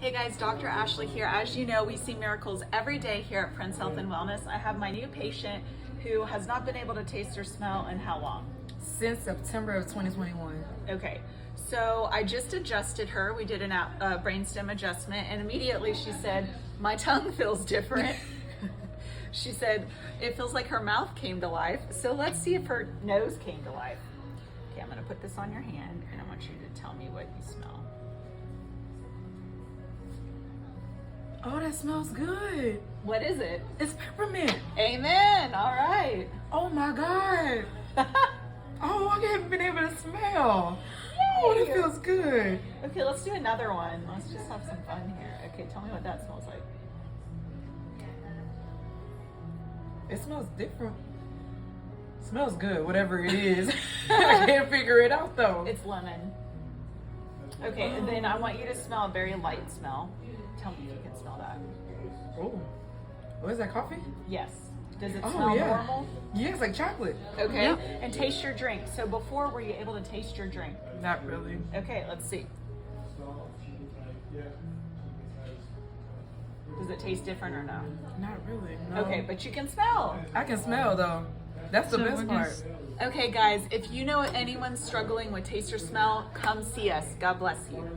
Hey guys, Dr. Ashley here. As you know, we see miracles every day here at Prince Health and Wellness. I have my new patient who has not been able to taste or smell in how long? Since September of 2021. Okay, so I just adjusted her. We did a brainstem adjustment, and immediately she said, my tongue feels different. She said, it feels like her mouth came to life. So let's see if her nose came to life. Okay, I'm gonna put this on your hand, and I want you to tell me what you smell. Oh, that smells good. What is it? It's peppermint. Amen, all right. Oh my God. Oh, I haven't been able to smell. Oh, that feels good. Okay, let's do another one. Let's just have some fun here. Okay, tell me what that smells like. It smells different. It smells good, whatever it is. I can't figure it out though. It's lemon. Okay, and then I want you to smell a very light smell. Tell me if you can smell that. Oh, what is that, coffee? Yes. Does it Oh, smell yeah. normal? Yeah, it's like chocolate. Okay, Yeah. and taste your drink. So before, were you able to taste your drink? Not really. Okay, let's see. Does it taste different or no? Not really. No. Okay, but you can smell. I can smell though. That's the best part. Okay, guys, if you know anyone struggling with taste or smell, come see us. God bless you.